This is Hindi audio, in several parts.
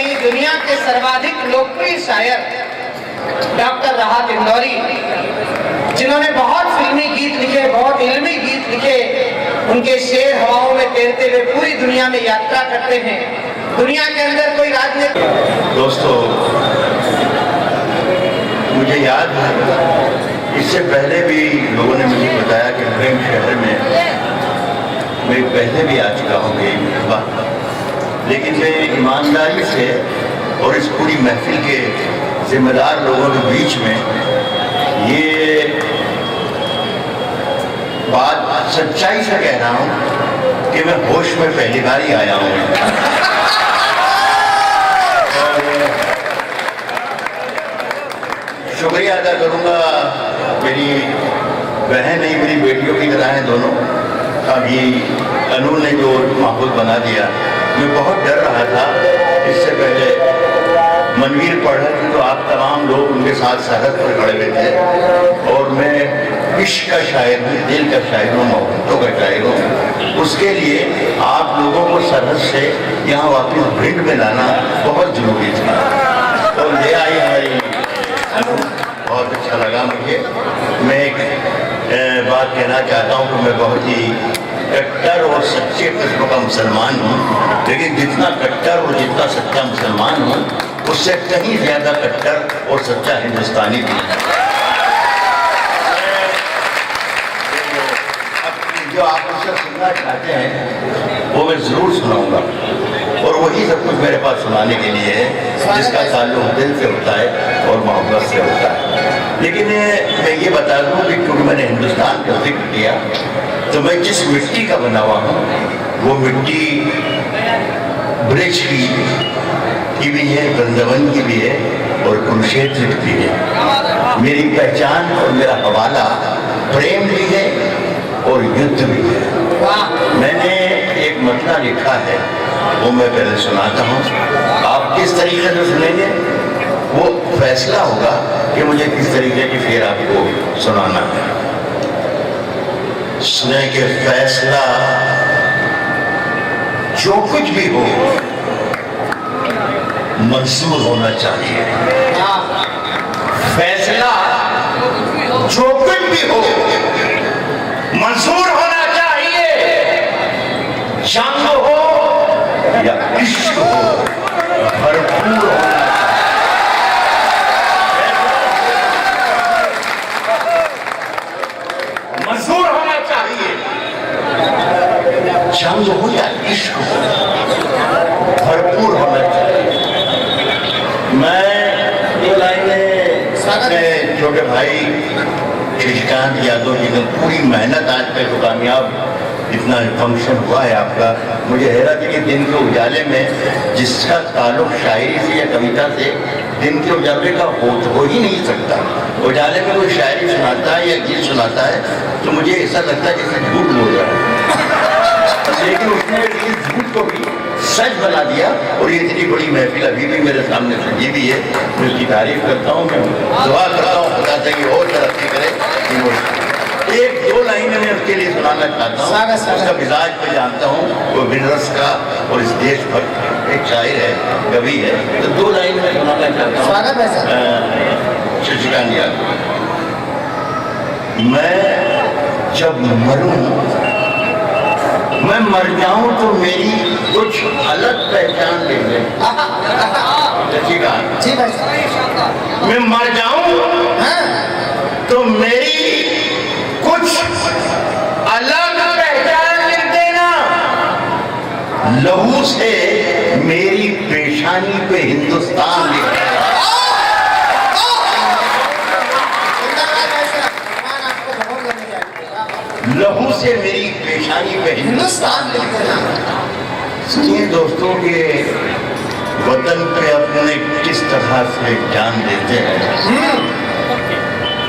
कहीं दुनिया के सर्वाधिक लोकप्रिय शायर डॉक्टर राहत इंदौरी, जिन्होंने बहुत फिल्मी गीत लिखे, बहुत इल्मी गीत लिखे, उनके शेर हवाओं में तैरते हुए पूरी दुनिया में यात्रा करते हैं। दुनिया के अंदर कोई राजनीति। दोस्तों, मुझे याद है इससे पहले भी लोगों ने मुझे बताया कि प्रेम शहर में मैं पहले भी आ चुका हूँ कई बार, लेकिन मैं ईमानदारी से और इस पूरी महफिल के जिम्मेदार लोगों के बीच में ये बात सच्चाई से कह रहा हूँ कि मैं होश में पहली बार ही आया हूँ। शुक्रिया अदा करूँगा, मेरी बहन नहीं मेरी बेटियों की तरह हैं दोनों। अभी अनूर ने जो माहौल बना दिया, मैं बहुत डर रहा था। इससे पहले मनवीर पढ़ रहे थे तो आप तमाम लोग उनके साथ सरहद पर खड़े हुए थे, और मैं इश्क का शायर हूँ, दिल का शायर हूँ, मोहब्बतों का शायर हूँ। उसके लिए आप लोगों को सरहद से यहाँ वापस भिंड में लाना बहुत जरूरी था, और ले आई हमारी। बहुत अच्छा लगा मुझे। मैं एक बात कहना चाहता हूँ कि मैं बहुत ही कट्टर और सच्चे किस्म का मुसलमान हूँ, लेकिन जितना कट्टर और जितना सच्चा मुसलमान हूँ, उससे कहीं ज्यादा कट्टर और सच्चा हिंदुस्तानी भी है। जो आप मुझसे सुनना चाहते हैं वो मैं जरूर सुनाऊंगा, और वही सब कुछ मेरे पास सुनाने के लिए है जिसका ताल्लुक दिल से होता है और मोहब्बत से होता है। लेकिन मैं ये बता दूं कि क्योंकि मैंने हिंदुस्तान का जिक्र किया, तो मैं जिस मिट्टी का बना हुआ हूँ वो मिट्टी ब्रिज की भी है, वृंदावन की भी है, और कुरुक्षेत्र की भी है। मेरी पहचान और मेरा हवाला प्रेम भी है और युद्ध भी है। मैंने एक मतला लिखा है, वो मैं पहले सुनाता हूँ। आप किस तरीके से सुनेंगे वो फैसला होगा कि मुझे किस तरीके की शेर आपको सुनाना है। सुने के फैसला जो कुछ भी हो मंसूर होना चाहिए। फैसला जो कुछ भी हो मंसूर होना चाहिए। जंग हो या इश्क हो भरपूर होना चाहिए। मंसूर होना चाहिए। जंग हो या इश्क हो भरपूर होना चाहिए। मैं दो लाइनें अपने छोटे भाई शशिकांत यादव जी ने पूरी मेहनत आज तक तो कामयाब इतना फंक्शन हुआ है आपका। मुझे हैरत है कि दिन के उजाले में जिसका ताल्लुक शायरी से या कविता से दिन के उजाले का हो ही नहीं सकता। उजाले में कोई शायरी सुनाता है या गीत सुनाता है तो मुझे ऐसा लगता है जैसे झूठ बोल रहा है, लेकिन उसने ये झूठ को भी सच बना दिया। और ये इतनी बड़ी महफिल अभी भी मेरे सामने सजी भी है, मैं उसकी तारीफ करता हूँ। मैं दुआ करता हूँ खुदा से कि और तरक्की करे। एक दो लाइनें मैं उसके लिए सुनाना चाहता हूँ। उसका मिजाज मैं जानता हूँ, वो विनरस का और इस देश भक्त एक शायर है, कवि है, तो दो लाइन में सुनाना चाहता हूँ। शशिकांत यादव, मैं जब मरूं, मैं मर जाऊं तो मेरी कुछ अलग पहचान दे दे। मैं मर जाऊं तो मेरी कुछ अलग पहचान लिख देना। लहू से मेरी पेशानी पे हिंदुस्तान लिख देना। लहू से मेरी पेशानी पे हिंदुस्तान लिख देना। सुनिए दोस्तों के वतन पे अपने किस तरह से जान देते हैं।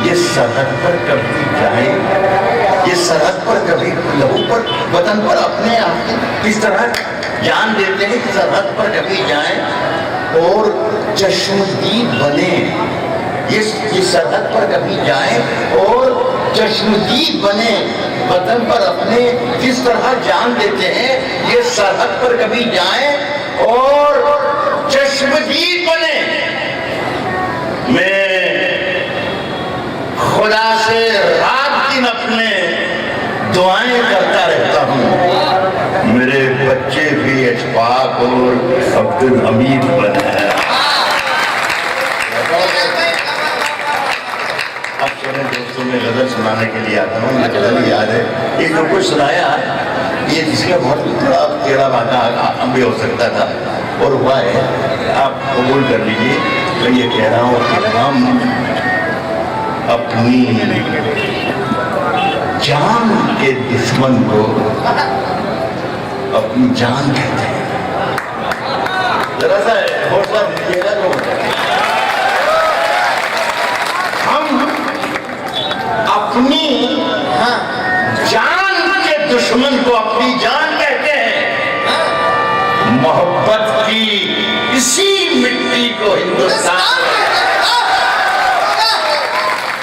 ये सरहद पर कभी जाए, ये सरहद पर कभी लहू पर वतन पर अपने आप किस तरह जान देते हैं कि सरहद पर कभी जाए और चश्मदीद बने। ये सरहद पर कभी जाए और चश्मदीद बने, वतन पर अपने किस तरह जान देते हैं। ये सरहद पर कभी जाए और चश्म वीर बने। मैं खुदा से रात दिन अपने दुआएं करता रहता हूँ, मेरे बच्चे भी अशफाक और अब्दुल हमीद बने। अब चले दोस्तों में गजल सुनाने के लिए आता हूँ। गजल याद है, ये जो कुछ सुनाया ये जिसका बहुत बड़ा टेढ़ा बाधा भी हो सकता था और हुआ है, आप कबूल कर लीजिए। मैं ये कह रहा हूँ कि हम अपनी जान के दुश्मन को अपनी जान कहते हैं। जरा सा हौसला दीजिएगा तो हम अपनी जान के दुश्मन को अपनी जान कहते हैं। मोहब्बत की इसी मिट्टी को हिंदुस्तान,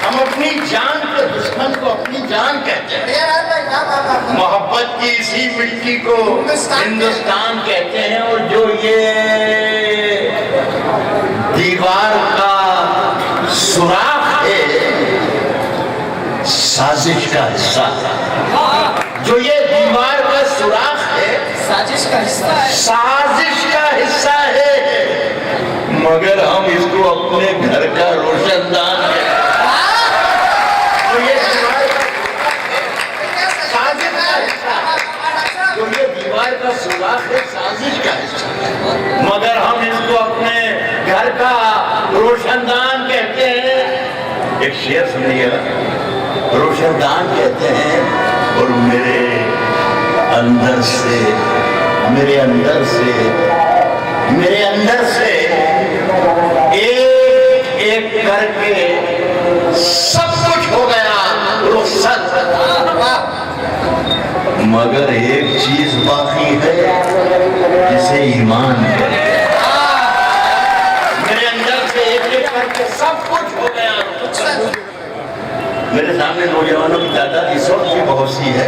हम अपनी जान के दुश्मन को अपनी जान कहते हैं। मोहब्बत की इसी मिट्टी को हिंदुस्तान कहते हैं। और जो ये दीवार का सुराख है, साजिश का हिस्सा है। जो ये दीवार का सुराख है, साजिश का हिस्सा है। साजिश का हिस्सा है, मगर हम इसको अपने घर का रोशनदान है। तो ये दीवार साजिश का हिस्सा है, जो ये दीवार का सुराख है, साजिश का हिस्सा है, मगर हम इसको अपने घर का रोशनदान कहते हैं। एक शेर सुनिएगा, रोशनदान कहते हैं और मेरे अंदर से एक एक करके सब कुछ हो गया रुखसत, मगर एक चीज बाकी है जिसे ईमान कहते हैं। मेरे अंदर से एक एक करके सब कुछ हो गया रुखसत। मेरे सामने नौजवानों की तादाद इस वक्त भी बहुत सी है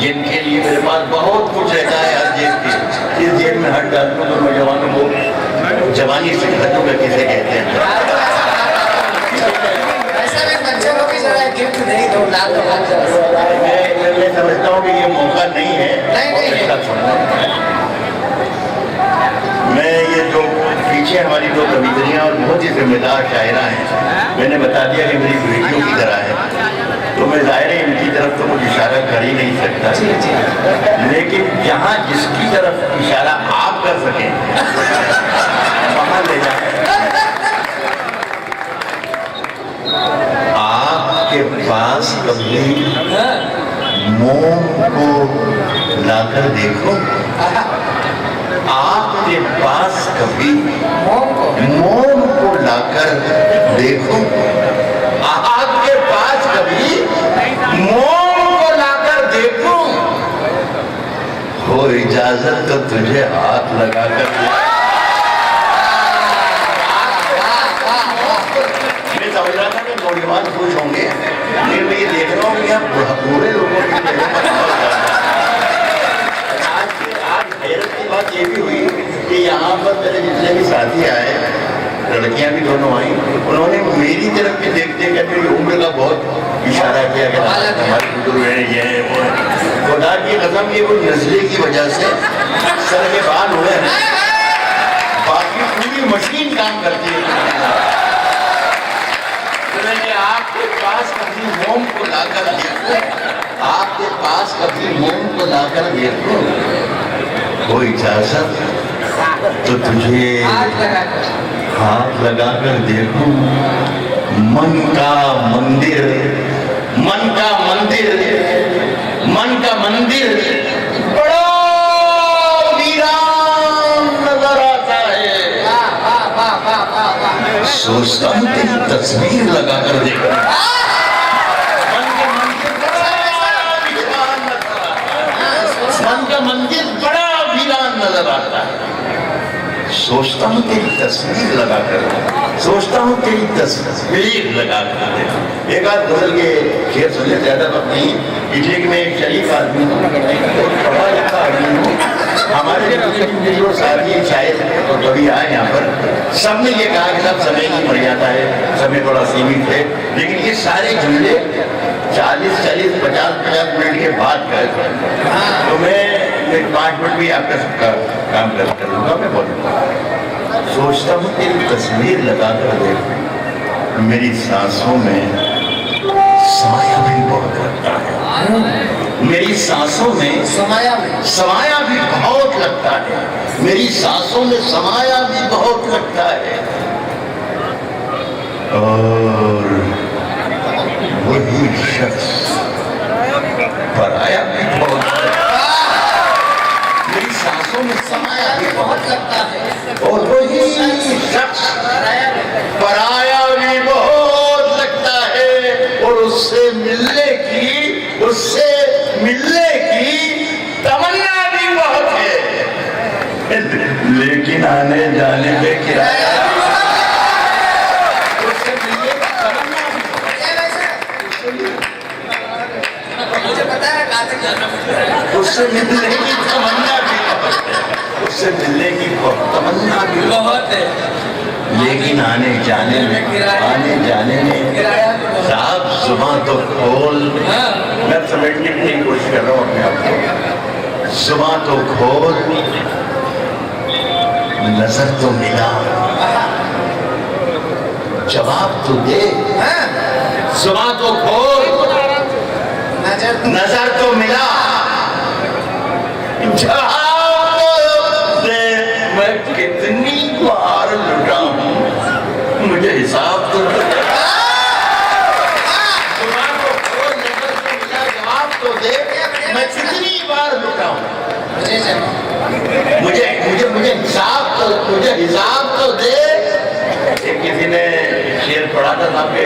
जिनके लिए मेरे पास बहुत कुछ रहता है हर जेब के। इस जेब में हर डालूं तो नौजवानों को जवानी से खत्म करके से कहते हैं। मैं समझता हूँ कि ये मौका नहीं है। मैं ये जो पीछे हमारी दो कविताएं और बहुत ही जिम्मेदार शायरा हैं, मैंने बता दिया कि मेरी बेटियों की तरह है, तो मैं ज़ाहिर है इनकी तरफ तो कुछ इशारा कर ही नहीं सकता। लेकिन जहाँ जिसकी तरफ इशारा आप कर सकें वहाँ ले जाए। आपके पास कभी मोम को लाकर देखो, आपके पास कभी मोम को लाकर देखो, आपके पास कभी मोम को लाकर देखो, हो इजाजत तो तुझे हाथ लगाकर मैं समझ रहा था कि नौजवान खुश होंगे, लेकिन मैं ये देख रहा हूँ कि यहाँ पूरे लोगों की बात ये भी हुई कि यहाँ पर मेरे जितने भी साथी आए, लड़कियां भी दोनों आई, उन्होंने मेरी तरफ भी देखते हैं मेरी उम्र का बहुत इशारा किया कि हमारे बुजुर्ग हैं, ये है वो है। खुदा की कसम ये वो नस्ले की वजह से सर के बाल हुए हैं, बाकी पूरी मशीन काम करती है। आपके पास कभी मोम को लाकर देखो, आपके पास कभी मोम को लाकर देखो, वो इजाजत तो तुझे हाथ लगाकर देखो। मन का मंदिर, मन का मंदिर, मन का मंदिर बड़ा वीरान नजर आता है। सोचता हूँ तेरी तस्वीर लगाकर देखो, मन का मंदिर बड़ा वीरान नजर आता है, मन का मंदिर बड़ा वीरान नजर आता है। सोचता हूँ तेरी तस्वीर लगाकर, सोचता हूँ तेरी तस्वीर लगाकर। एक आध गजल के शेर सुने, ज्यादा वक्त नहीं, इसलिए कि मैं एक शरीफ आदमी हूँ, पढ़ा लिखा आदमी हूँ। हमारे जो साथी शायद तो कभी आए यहाँ पर, सबने ये कहा कि सब समय की मर्यादा है, समय बड़ा सीमित है, लेकिन ये सारे जुमले 40-50 मिनट के बाद कर, तो मैं 5 मिनट भी आपका सबका काम कर लूंगा। मैं बहुत सोचता हूँ तेरी तस्वीर लगाकर देख, मेरी सांसों में समाया भी बहुत लगता है, मेरी सांसों में समाया भी बहुत लगता है, मेरी सांसों में समाया भी बहुत लगता है, और वही शख्स पराया भी बहुत लगता है, मेरी सांसों में समाया भी बहुत लगता है, और वही शख्स पराया भी बहुत लगता है, और उससे मिलने की तमन्ना भी बहुत है, लेकिन आने जाने में किराया, उससे मिलने की तमन्ना भी बहुत है, उससे मिलने की तमन्ना भी बहुत है, उससे मिलने की तमन्ना भी बहुत है, लेकिन आने जाने में साहब जुबान तो खोल, मैं समझने की कोशिश कर रहा हूँ अपने आप को, जुबान तो खोल, नजर तो मिला, जवाब तो दे, जुबान तो खोल, नजर तो मिला, जवाब तो दे, मैं कितनी बार लुटा हूँ, मुझे हिसाब तो दे, मैं कितनी बार लुटा हूँ, मुझे हिसाब तो दे। किसी ने शेर पढ़ा था कि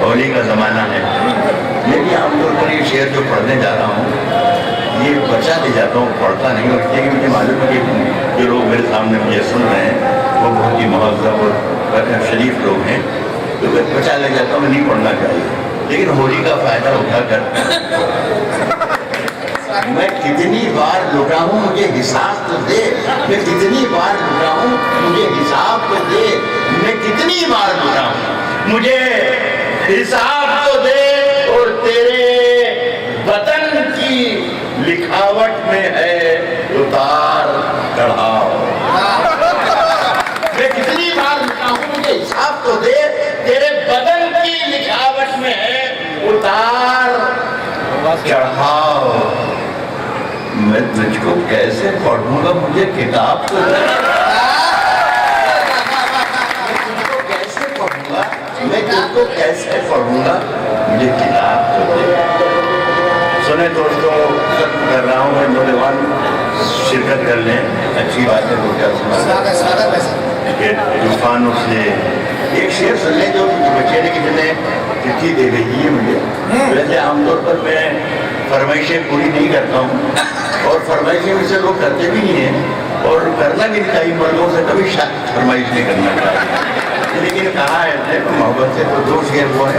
होली का जमाना है, लेकिन आमतौर पर ये शेर जो पढ़ने जा रहा हूँ ये बचा ले जाता हूँ, पढ़ता नहीं हूँ, इसलिए कि मुझे मालूम है कि जो लोग मेरे सामने मुझे सुन रहे हैं वो बहुत ही महज़्ज़ब और शरीफ लोग हैं, तो मैं बचा ले जाता हूँ, नहीं पढ़ना चाहिए। लेकिन होली का फायदा उठाकर मैं कितनी बार लुटा हूँ, मुझे हिसाब तो दे, मैं कितनी बार लुटा हूँ, मुझे हिसाब तो दे, मैं कितनी बार लुटा हूँ, मुझे हिसाब तो दे, और तेरे वतन की लिखावट में है उतार चढ़ाव, मैं कितनी बार लुटा हूँ, मुझे हिसाब तो दे, तेरे बदन की लिखावट में है उतार चढ़ाव, मैं तुझको कैसे पढ़ूंगा, मुझे किताब तो दे, तुझको कैसे पढ़ूंगा, मैं तुझको कैसे पढ़ूंगा, मुझे किताब तो दे। सुने दोस्तों, खत्म कर रहा हूँ, मैं नौजवान शिरकत कर लें, अच्छी बात है, तो क्या तूफानों से एक शेर सुन लें जो बच्चे ने किसी ने चिट्ठी दे गई है मुझे। वैसे आमतौर पर मैं फरमाइशें पूरी नहीं करता हूँ, और फरमाइशें मुझसे लोग करते भी नहीं हैं, और करना भी नहीं चाहिए, मर्दों से कभी फरमाइश नहीं करना चाहिए, लेकिन कहा है मोहब्बत से तो 2 शेर वो है,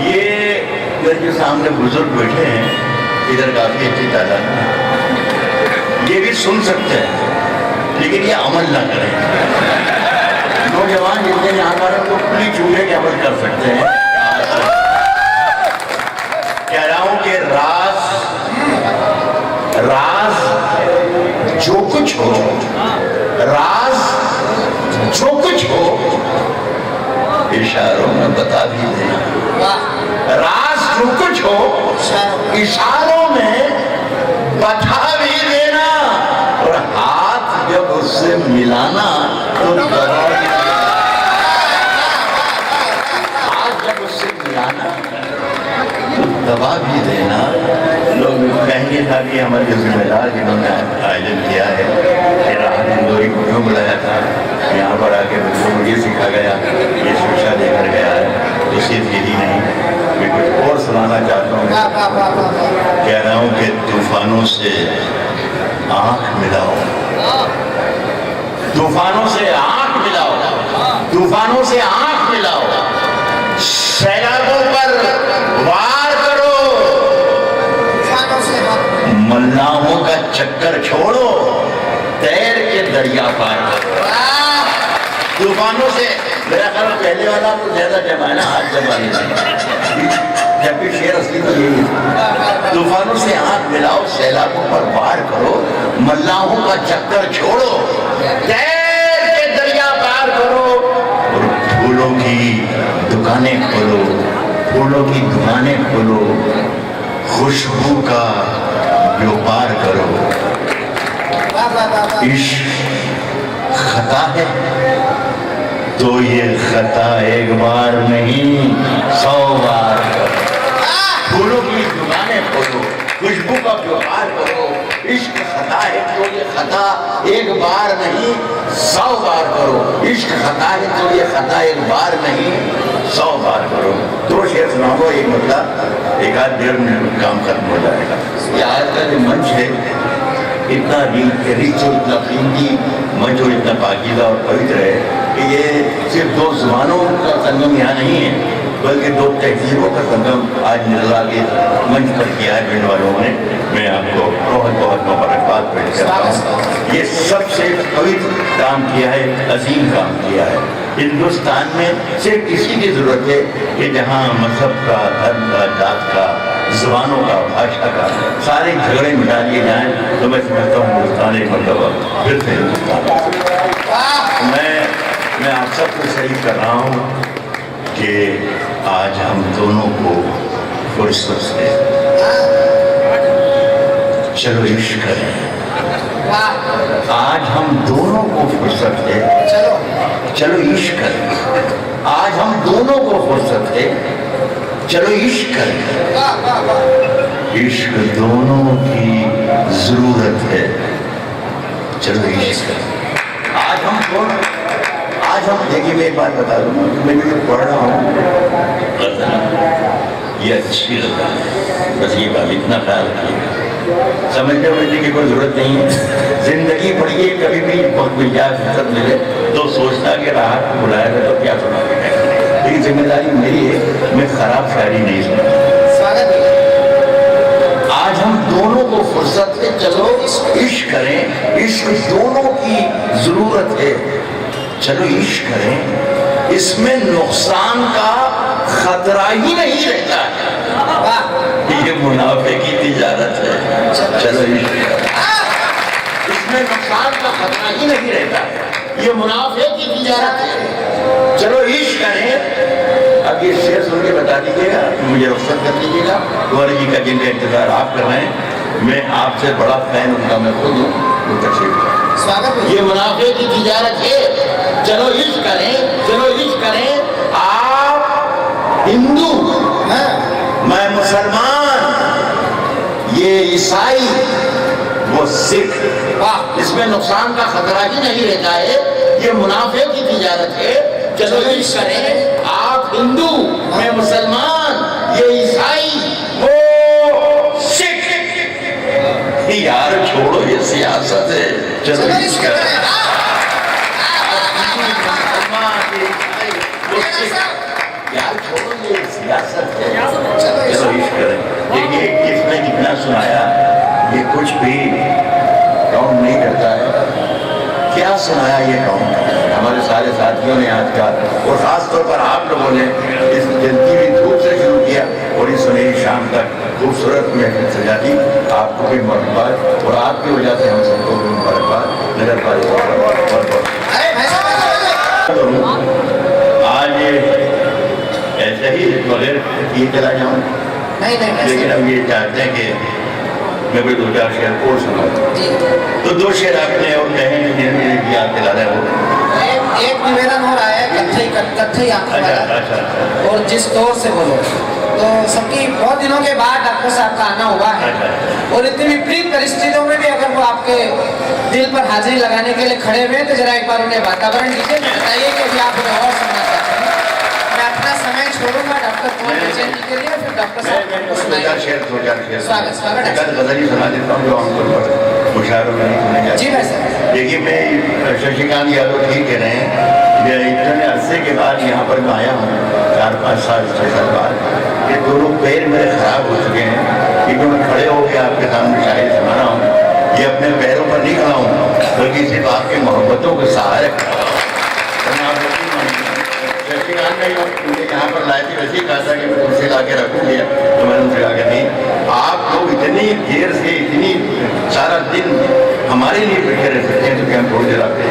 ये मेरे जो सामने बुजुर्ग बैठे हैं इधर काफी अच्छी तादाद में, ये भी सुन सकते हैं लेकिन ये अमल ना करें। नौजवान जितने यहाँ पर हैं वो खुली छूने के अमल कर सकते हैं। कह रहा हूं कि राज जो कुछ हो, राज जो कुछ हो इशारों में बता भी देना, राज जो कुछ हो इशारों में बता भी देना, और हाथ जब उससे मिलाना तो दबा भी देना, हाथ जब उससे मिलाना तो दबा भी देना। लोग कहेंगे था कि हमारे जो जिम्मेदार जिन्होंने आयोजन किया है कि राहत इंदौरी को क्यों बुलाया था, यहाँ पर आके बच्चों को ये सिखा गया, ये शिक्षा देकर गया है, तो सिर्फ यही नहीं, मैं कुछ और सुनाना चाहता हूँ। कह रहा हूँ कि तूफानों से आंख मिलाओ, तूफानों से आंख मिलाओ, तूफानों से आंख मिलाओ, सैलाबों पर वार करो, मल्लाहों का चक्कर छोड़ो, तैर के दरिया पार करो। तूफानों से मेरा ख्याल पहले वाला तो ज्यादा जमा है ना, आज जमा नहीं, जबकि शेर असली तो यही है। तूफानों से आंख मिलाओ, सैलाबों पर वार करो, मल्लाहों का चक्कर छोड़ो, तैर के दरिया पार करो और फूलों की दुकानें खोलो, फूलों की दुकानें खोलो, खुशबू का व्यापार करो। इश्क खता है तो ये खता एक बार नहीं 100 बार करो। फूलों की दुकानें खोलो, खुशबू का व्यापार करो। इश्क खता है तो ये खता एक बार नहीं 100 बार करो। इश्क खता है तो ये खता एक बार नहीं 100 बार करो। दो शेर सुनाओ, एक मतलब एक आध 1.5 मिनट में काम खत्म हो जाएगा। ये आज का जो मंच है इतना रिच और इतना कीमती मंच और इतना पाकीज़ा और पवित्र है कि ये सिर्फ दो जुबानों का संगम यहाँ नहीं है, बल्कि दो तहजीबों का संगम आज निर्ला के मंच पर किया है भिंड वालों ने। मैं आपको बहुत बहुत मुबारकबाद पेश करता हूँ। ये सबसे पवित्र काम किया है, अजीम काम किया है। हिंदुस्तान में सिर्फ इसी की जरूरत है कि जहाँ मजहब का, धर्म का, जात का, जुबानों का, भाषा का सारे झगड़े मिटा दिए जाएं तो मैं समझता हूँ हिंदुस्तान एक मरतबा फिर से हिंदुस्तान। मैं आप सबको सही कर रहा हूँ कि आज हम दोनों को फुर्सत से चलो इश्क करें। आज हम दोनों को फुर्सत है, चलो इश्क करें। आज हम दोनों को फुर्सत है, चलो इश्क करें। इश्क दोनों की जरूरत है, चलो इश्क करें। आज हम देखिए, मैं एक बात बता दूं, मैं जो पढ़ रहा हूँ ये अच्छी लगता है, बस ये बात इतना ख्याल रखिएगा। समझने उमझने की कोई जरूरत नहीं है। जिंदगी पढ़िए, कभी भी वक्त मिल जाए, फुर्सत मिले तो सोचना कि राहत को बुलाएगा तो क्या सुना के, लेकिन जिम्मेदारी मेरी है, मैं खराब शायरी नहीं सुना। आज हम दोनों को फुर्सत है, चलो इश्क करें। इश्क दोनों की जरूरत है, चलो इश्क करें। इसमें नुकसान का खतरा ही नहीं रहता है, ये मुनाफे की तिजारत है, चलो इश्क करें। इसमें नुकसान का खतरा ही नहीं रहता है, ये मुनाफे की तिजारत है, चलो इश्क करें। अब ये शेर सुन के बता दीजिएगा, मुझे रुख्सत कर दीजिएगा। कुंवर जी का जिनका इंतजार आप कर रहे हैं, मैं आपसे बड़ा फैन उनका मैं खुद हूँ, उनका स्वागत। ये मुनाफे की तिजारत है, चलो इश्क करें, चलो इश्क करें। आप हिंदू, मैं मुसलमान, ये ईसाई, वो सिख, इसमें नुकसान का खतरा ही नहीं रहता है, ये मुनाफे की तिजारत है, चलो इश्क करें। आप हिंदू, मैं मुसलमान, ये ईसाई, वो सिख। यार छोड़ो ये सियासत है, चलो इश्क करें। यार छोड़ो ये सियासत है, चलो इश्क करें। देखिए किसने कितना सुनाया, ये कुछ भी काउंट नहीं करता है, क्या सुनाया ये काउंट। हमारे सारे साथियों ने आज का, और खास तौर पर आप लोगों ने इस जलती हुई धूप से शुरू किया और इस सुनहरी शाम तक खूबसूरत महफिल सजा दी। आपको भी मुबारकबाद, और आपकी वजह से हम सबको भी मुबारकबाद। नगर पालिका आज ऐसे ही बगैर ये चला जाऊँ, लेकिन अब ये चाहते हैं कि मैं कोई 2-4 शेर और सुनाऊँ, तो 2 शेर आपने और कहें याद दिला रहे हो। एक निवेदन हो रहा है, कत्थई आंखों वाला, और जिस तौर से बोलो, तो सबकी बहुत दिनों के बाद डॉक्टर साहब का आना हुआ है, और इतनी विपरीत परिस्थितियों में भी अगर वो आपके दिल पर हाजिरी लगाने के लिए खड़े हुए, तो जरा एक बार उन्हें वातावरण दीजिए, बताइए कि अभी आप उन्हें और सुनना चाहते हैं। मैं अपना समय छोड़ूंगा डॉक्टर कुंवर जी के लिए, फिर डॉक्टर साहब को सुनाएंगे। स्वागत गजल सुना देता हूँ जो हमको मुशायरों में नहीं सुने जाते। जी भाई साहब। देखिए, मैं शशिकांत यादव ठीक कह रहे हैं, इतने अरसे के बाद यहाँ पर मैं आया हूँ, 4-5 साल 6 साल बाद। ये दोनों पैर मेरे खराब हो चुके हैं, क्योंकि मैं खड़े होकर आपके सामने शायरी सुना रहा हूँ, ये अपने पैरों पर नहीं खड़ा हूँ, बल्कि सिर्फ आपकी मोहब्बतों के सहारे खड़ा हूँ। शशिकांत ने मुझे यहाँ पर लाए थे, वैसे ही कहा था कि मैं कुर्सी ला के रखूँगी, तो मैंने उनसे कहा कि नहीं, आप लोग इतनी देर से इतनी सारा दिन हमारे लिए बैठे रह सकते हैं, तो क्या हम थोड़ी देर आपके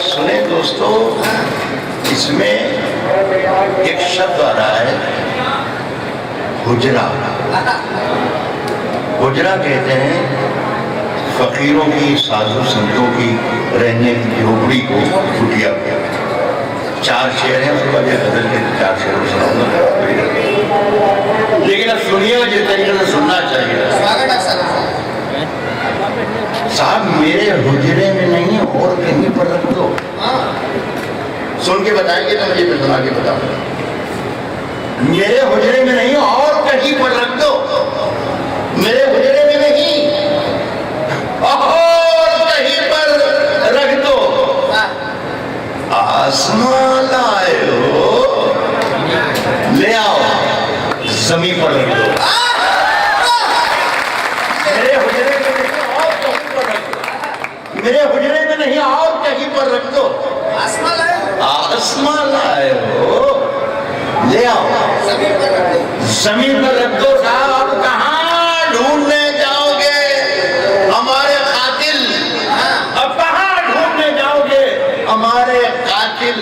सुने दोस्तों, इसमें एक शब्द आ रहा है हुजरा। हुजरा कहते हैं फकीरों की, साधु संतों की रहने की झोपड़ी को कुटिया। 4 शेर हैं, उसके बाद गजल के 4 शेर सुनाऊंगा, लेकिन अब सुनिए जिस तरीके से सुनना चाहिए। साहब मेरे हुजरे में नहीं और कहीं पर रख दो। सुन के बताएंगे तो मुझे मैं सुना के बताऊं। मेरे हुजरे में नहीं और कहीं पर रख दो, मेरे हुजरे में नहीं और कहीं पर रख दो। आसमां लाए हो, ले आओ जमीन पर रख दो। मेरे हुजरे में नहीं और कहीं पर रख दो, मेरे हुजरे में नहीं और कहीं पर रख दो। आसमां लाए हो, ले आओ जमीन पर रख दो। साहब आप कहाँ ढूंढने जाओगे हमारे कातिल? अब कहाँ ढूंढने जाओगे हमारे कातिल?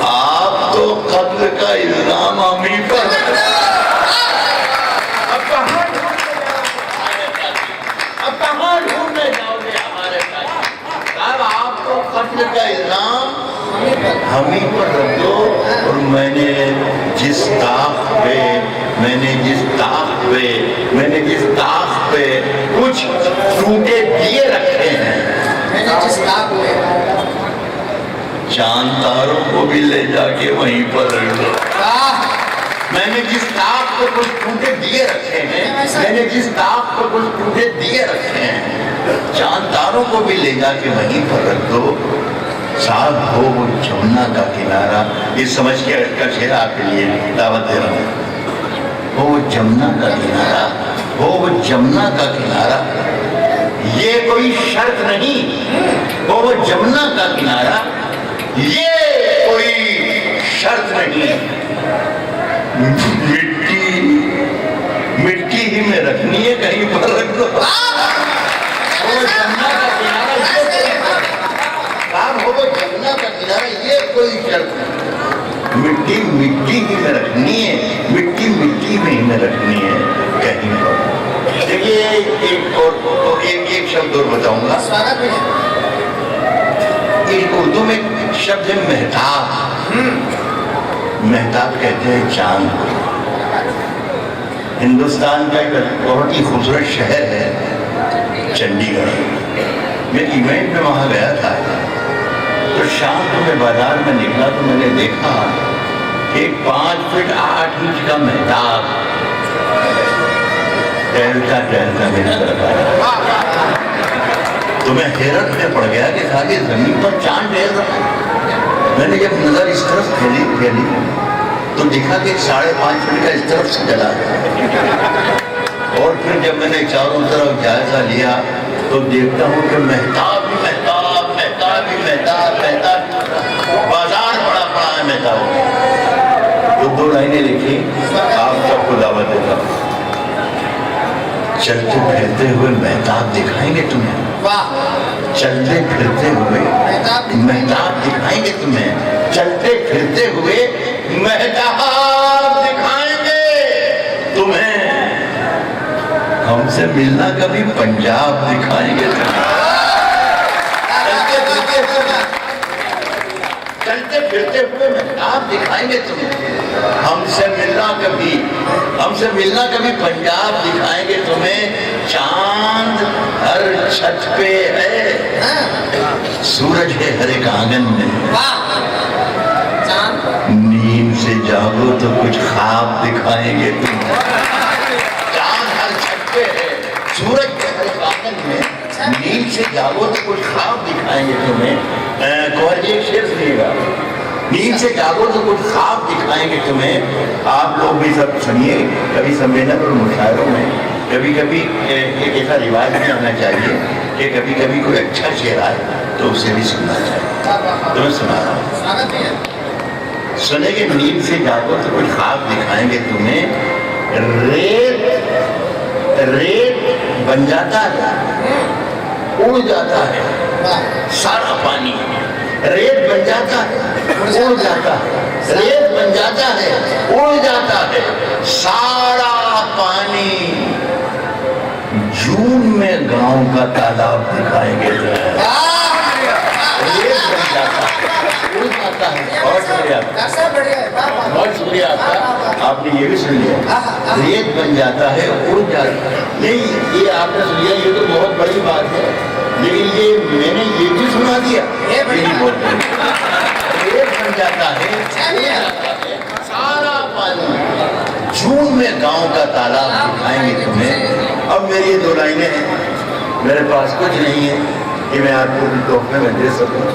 आप तो कत्ल का इल्जाम हम ही पर। अब कहाँ ढूंढने जाओगे हमारे कातिल? साहब आप तो कत्ल का इल्जाम हम ही पर रख दो। और मैंने जिस ताक पे कुछ टूटे दिए रखे हैं, चांद तारों को भी ले जाके वहीं पर रख दो। मैंने जिस ताक पे कुछ टूटे दिए रखे हैं, मैंने जिस ताक पे कुछ टूटे दिए रखे हैं, चांद तारों को भी ले जाके वहीं पर रख दो। साहब हो वो जमुना का किनारा, ये समझ के अटका शेर आपके लिए दावत दे रहा हूँ। हो वो जमुना का किनारा, हो वो जमुना का किनारा, ये कोई शर्त नहीं। हो वो जमुना का किनारा, ये कोई शर्त नहीं। मिट्टी ही में रखनी है, कहीं पर रख दो। वो जमुना का किनारा, हो वो जमुना का किनारा, ये कोई शर्त नहीं। मिट्टी ही में रखनी है, मिट्टी में ही रखनी है, कहीं पर। देखिए एक शब्द और बताऊंगा। एक उर्दू में शब्द है मेहताब। मेहताब कहते हैं चांद को। हिंदुस्तान का एक बहुत ही खूबसूरत शहर है चंडीगढ़। मैं इवेंट में वहां गया था, तो शाम को मैं बाजार में निकला तो मैंने देखा एक 5 फीट 8 इंच का मेहताब टहलता मेरे तरफ आया। तो मैं हैरत में पड़ गया कि आगे जमीन पर चांद टहल रहा। मैंने जब नजर इस तरफ फैली तो देखा कि 5.5 फीट का इस तरफ से चला गया। और फिर जब मैंने चारों तरफ जायजा लिया तो देखता हूँ कि मेहताब ही मेहताब, बाजार बड़ा पड़ा है मेहताब। तो 2 लाइनें लिखी, आप सबको दावत देता हूँ। चलते फिरते हुए मेहताब दिखाएंगे तुम्हें। चलते फिरते हुए मेहताब दिखाएंगे तुम्हें। चलते फिरते हुए मेहताब दिखाएंगे तुम्हें। हमसे मिलना कभी पंजाब दिखाएंगे तुम्हें। चलते फिरते हुए मेहताब दिखाएंगे तुम्हें। हमसे मिलना कभी पंजाब दिखाएंगे तुम्हें। चांद हर छत पे है, सूरज है हर एक आंगन में। नींद से जागो तो कुछ ख्वाब दिखाएंगे तुम्हें। चांद हर छत पे है, सूरज हर एक आंगन में। नींद से जागो तो कुछ ख्वाब दिखाएंगे तुम्हें। कुंवर जी एक शेर सुनिएगा। नींद से जागो तो कुछ ख्वाब दिखाएंगे तुम्हें। आप लोग भी सब सुनिए, कभी सम्मेलन और मुशायरों में कभी कभी एक ऐसा रिवाज भी आना चाहिए कि कभी कभी कोई अच्छा शेर आए तो उसे भी सुनना चाहिए। तो मैं सुना रहा हूँ, सुनेंगे नींद से जागो तो कुछ ख्वाब दिखाएंगे तुम्हें। रेत बन जाता है, उड़ जाता है सारा पानी। रेत बन जाता है, उड़ जाता है, रेत बन जाता है, उड़ जाता है सारा पानी। जून में गांव का तालाब दिखाएंगे तो रेत बन जाता है, उड़ जाता है। बहुत शुक्रिया, बहुत शुक्रिया आपका, आपने ये भी सुन लिया। रेत बन जाता है, उड़ जाता है। नहीं, ये आपने सुन लिया, ये तो बहुत बड़ी बात है, लेकिन ये मैंने ये भी सुना दिया, ये नहीं बोलते। रेत बन जाता है, सारा पानी। जून में गांव का तालाब दिखाएंगे तुम्हें। अब मेरी ये दो लाइनें हैं, मेरे पास कुछ नहीं है कि मैं आपको भी तोहफे में दे सकूं,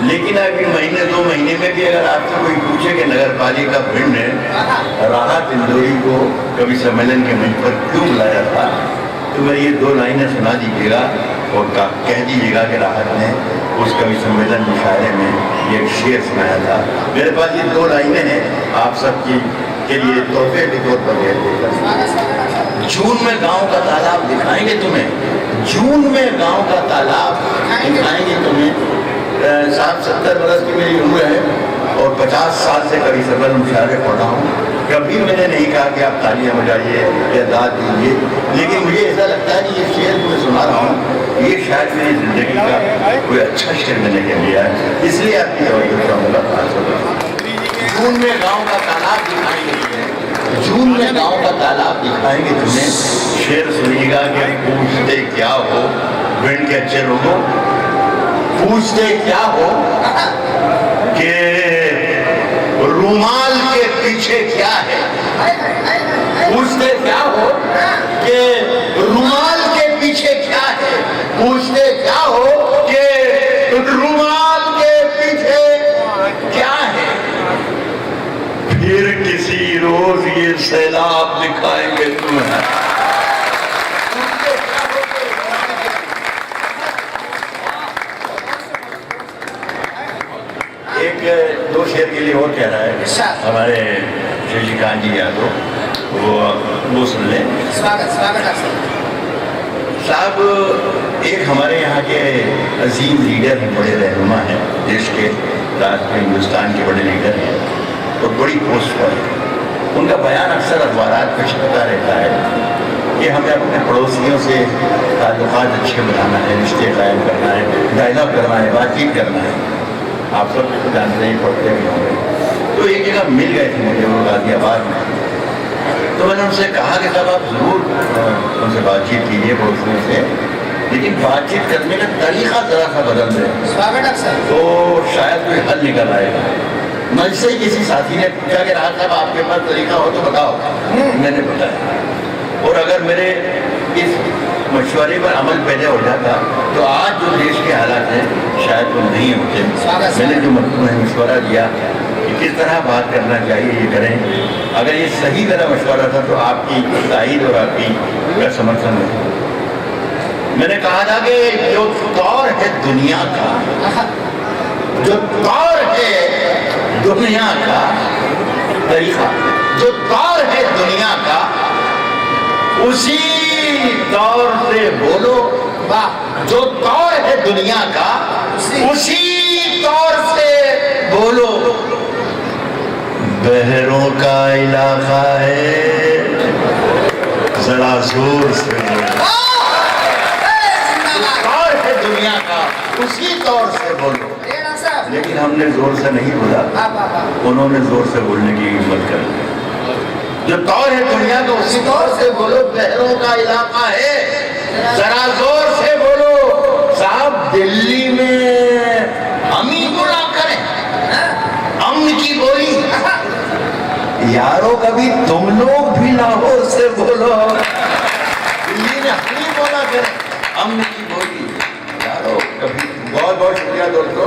लेकिन अभी महीने 2 महीने में भी अगर आपसे कोई पूछे कि नगर पालिका भिंड ने राहत इंदौरी को कभी सम्मेलन के मंच पर क्यों बुलाया था, तो मैं ये 2 लाइनें सुना दीजिएगा और कह दीजिएगा कि राहत ने उस कवि सम्मेलन मुशायरे में एक शेर सुनाया था। मेरे पास ये 2 लाइनें हैं, आप सबकी के लिए तोहफे के तौर पर भेज। जून में गांव का तालाब दिखाएंगे तुम्हें, जून में गांव का तालाब दिखाएंगे तुम्हें। 60-70 बरस की मेरी उम्र है और 50 साल से कवि सम्मेलन मुशायरे पढ़ा हूँ। कभी मैंने नहीं कहा कि आप तालियां बजाइए या दाद दीजिए, लेकिन मुझे ऐसा लगता है कि ये शेर मैं सुना रहा हूँ, ये शायद मेरी जिंदगी का कोई अच्छा शेर मैंने कह लिया है, इसलिए आपकी तवज्जो चाहूँगा। जून में गांव का तालाब दिखाएंगे तुम्हें, जून में गांव का तालाब दिखाएंगे तुम्हें। शेर सुनिएगा कि पूछते क्या हो भिंड के अच्छे लोगों, पूछते क्या हो कि रुमाल के पीछे क्या है। पूछते क्या हो कि रुमाल के पीछे क्या है, पूछते क्या हो कि रुमाल के पीछे क्या है। फिर किसी रोज ये सैलाब दिखाएंगे तुम्हें। एक 2 शेर के लिए और कह रहा है हमारे शशिकांत जी यादव, वो सुन लें। साहब, एक हमारे यहाँ के अजीम लीडर हैं, बड़े रहनुमा हैं, देश के राष्ट्र हिंदुस्तान के बड़े लीडर हैं और बड़ी पोस्ट पर। उनका बयान अक्सर अखबारात में छपता रहता है कि हमें अपने पड़ोसियों से ताल्लुकात अच्छे बनाना है, रिश्ते कायम करना है, डायलॉग करना है, बातचीत करना है। आप सब तो जानते हैं, पढ़ते भी होंगे। तो एक जगह मिल गए थे मुझे वो गाजियाबाद में, तो मैंने उनसे कहा कि साहब आप ज़रूर उनसे बातचीत कीजिए पड़ोसियों से, लेकिन बातचीत करने का तरीका ज़रा सा बदल दे तो शायद कोई हल निकल आएगा। मुझसे किसी साथी ने पूछा कि राहत साहब आपके पास तरीका हो तो बताओ। मैंने बताया, और अगर मेरे इस मशवरे पर अमल पैदा हो जाता तो आज जो देश के हालात हैं शायद वो नहीं होते। मैंने जो मशवरा दिया कि किस तरह बात करना चाहिए ये करें, अगर ये सही तरह मशवरा था तो आपकी तायद और आपकी समर्थन है। मैंने कहा था कि जो दौर है दुनिया का, जो दौर है दुनिया का तरीका, जो दौर है दुनिया का, उसी दौर से बोलो। जो दौर है दुनिया का उसी दौर से बोलो। बहरों का इलाका है, जरा जोर से बोलो। दौर है दुनिया का उसी दौर से बोलो। लेकिन हमने जोर से नहीं बोला, उन्होंने जोर से बोलने की हिम्मत कर ली। जो दौर है दुनिया का उसी दौर से बोलो। बहरों का इलाका है, जरा जोर से बोलो। साहब, दिल्ली में हम ही बोला करें अमन की बोली, यारों कभी तुम लोग भी लाहौर से बोलो। दिल्ली में हम ही बोला करें अमन की बोली, यारों कभी। बहुत बहुत शुक्रिया दोस्तों।